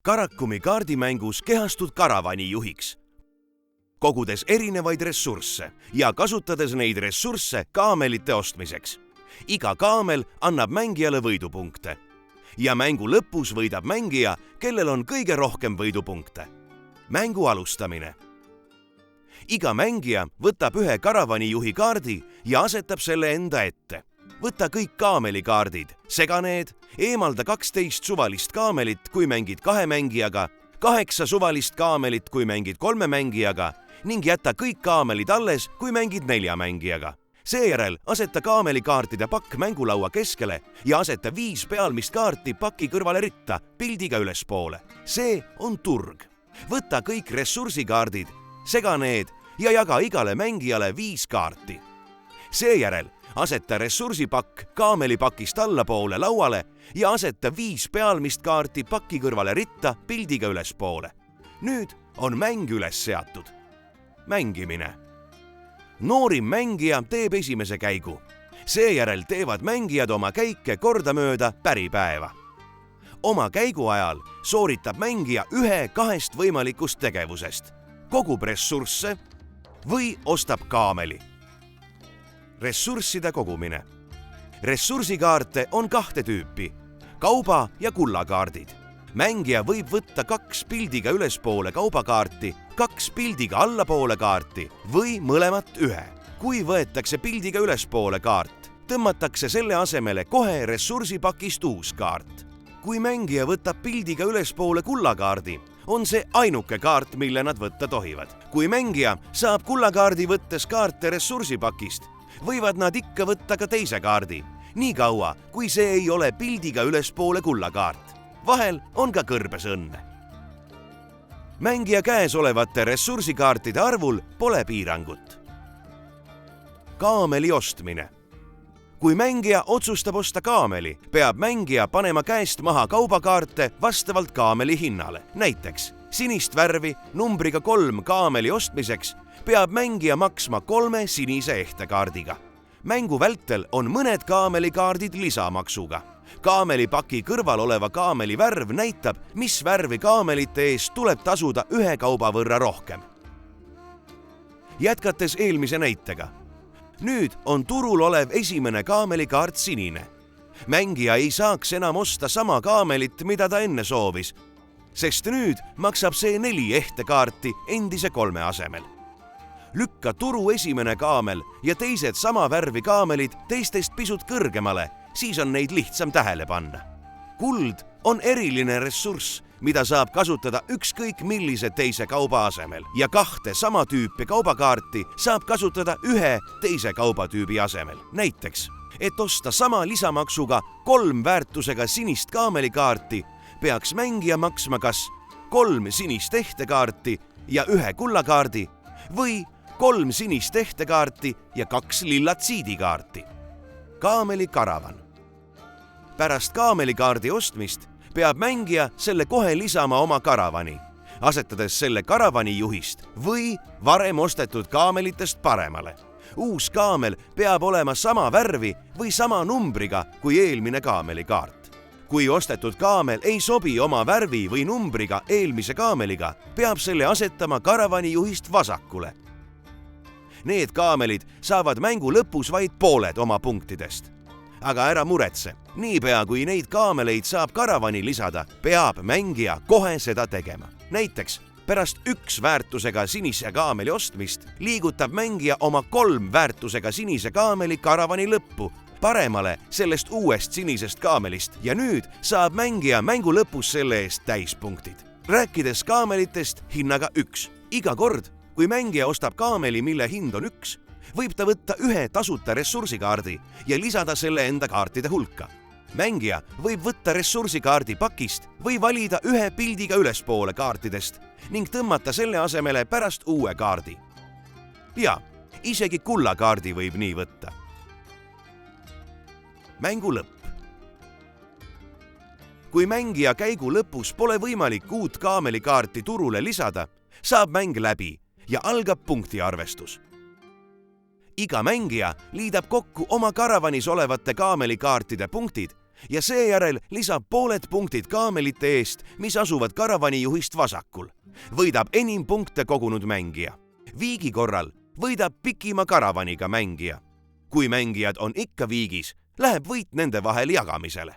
Karakumi kaardimängus kehastud karavani juhiks, kogudes erinevaid ressursse ja kasutades neid ressursse kaamelite ostmiseks. Iga kaamel annab mängijale võidupunkte ja mängu lõpus võidab mängija, kellel on kõige rohkem võidupunkte. Mängu alustamine. Iga mängija võtab ühe karavanijuhi kaardi ja asetab selle enda ette. Võta kõik kaamelikaardid, sega need, eemalda 12 suvalist kaamelit, kui mängid 2 mängijaga, 8 suvalist kaamelit, kui mängid 3 mängijaga ning jäta kõik kaamelid alles, kui mängid 4 mängijaga. Seejärel aseta kaamelikaartide pakk mängulaua keskele ja aseta 5 pealmist kaarti paki kõrvale ritta pildiga ülespoole. See on turg. Võta kõik ressursikaardid, sega need ja jaga igale mängijale 5 kaarti. Seejärel aseta ressursipakk kaamelipakist allapoole lauale ja aseta 5 pealmist kaarti paki kõrvale ritta pildiga ülespoole. Nüüd on mäng üles seatud. Mängimine. Noorim mängija teeb esimese käigu. Seejärel teevad mängijad oma käike kordamööda päripäeva. Oma käigu ajal sooritab mängija 1 2 võimalikust tegevusest. Kogub ressursse või ostab kaameli. Ressursside kogumine. Ressursikaarte on 2 tüüpi, kauba- ja kullakaardid. Mängija võib võtta 2 pildiga ülespoole kaubakaarti, 2 pildiga allapoole kaarti või mõlemat 1. Kui võetakse pildiga ülespoole kaart, tõmmatakse selle asemele kohe ressursipakist uus kaart. Kui mängija võtab pildiga ülespoole kullakaardi, on see ainuke kaart, mille nad võtta tohivad. Kui mängija saab kullakaardi võttes kaarte ressursipakist, võivad nad ikka võtta ka teise kaardi, nii kaua, kui see ei ole pildiga ülespoole kullakaart. Vahel on ka kõrbes õnne. Mängija käes olevate ressursikaartide arvul pole piirangut. Kaameli ostmine. Kui mängija otsustab osta kaameli, peab mängija panema käest maha kaubakaarte vastavalt kaameli hinnale. Näiteks sinist värvi numbriga 3 kaameli ostmiseks peab mängija maksma 3 sinise ehtekaardiga. Mängu vältel on mõned kaamelikaardid lisamaksuga. Kaamelipaki kõrval oleva kaameli värv näitab, mis värvi kaamelite eest tuleb tasuda 1 kauba võrra rohkem. Jätkates eelmise näitega. Nüüd on turul olev esimene kaamelikaart sinine. Mängija ei saaks enam osta sama kaamelit, mida ta enne soovis, sest nüüd maksab see 4 ehtekaarti endise 3 asemel. Lükka turu esimene kaamel ja teised sama värvi kaamelid teistest pisut kõrgemale, siis on neid lihtsam tähele panna. Kuld on eriline ressurss, mida saab kasutada ükskõik millise teise kauba asemel ja 2 sama tüüpi kaubakaarti saab kasutada 1 teise kaubatüübi asemel. Näiteks, et osta sama lisamaksuga 3 väärtusega sinist kaamelikaarti, peaks mängija maksma kas 3 sinist ehtekaarti ja 1 kullakaardi või 3 sinist ehtekaarti ja 2 lillat siidikaarti. Kaameli karavan. Pärast kaamelikaardi ostmist peab mängija selle kohe lisama oma karavani, asetades selle karavani juhist või varem ostetud kaamelitest paremale. Uus kaamel peab olema sama värvi või sama numbriga kui eelmine kaamelikaart. Kui ostetud kaamel ei sobi oma värvi või numbriga eelmise kaameliga, peab selle asetama karavani juhist vasakule. Need kaamelid saavad mängu lõpus vaid pooled oma punktidest. Aga ära muretse, niipea kui neid kaameleid saab karavani lisada, peab mängija kohe seda tegema. Näiteks pärast 1 väärtusega sinise kaameli ostmist liigutab mängija oma 3 väärtusega sinise kaameli karavani lõppu, paremale sellest uuest sinisest kaamelist ja nüüd saab mängija mängu lõpus selle eest täispunktid. Rääkides kaamelitest hinnaga 1. Iga kord, kui mängija ostab kaameli, mille hind on 1, võib ta võtta 1 tasuta ressursikaardi ja lisada selle enda kaartide hulka. Mängija võib võtta ressursikaardi pakist või valida 1 pildiga ülespoole kaartidest ning tõmmata selle asemele pärast uue kaardi. Ja, isegi kullakaardi võib nii võtta. Mängu lõpp. Kui mängija käigu lõpus pole võimalik uut kaamelikaarti turule lisada, saab mäng läbi ja algab punktiarvestus. Iga mängija liidab kokku oma karavanis olevate kaamelikaartide punktid ja seejärel lisab pooled punktid kaamelite eest, mis asuvad karavanijuhist vasakul. Võidab enim punkte kogunud mängija. Viigi korral võidab pikima karavaniga mängija. Kui mängijad on ikka viigis, läheb võit nende vahel jagamisele.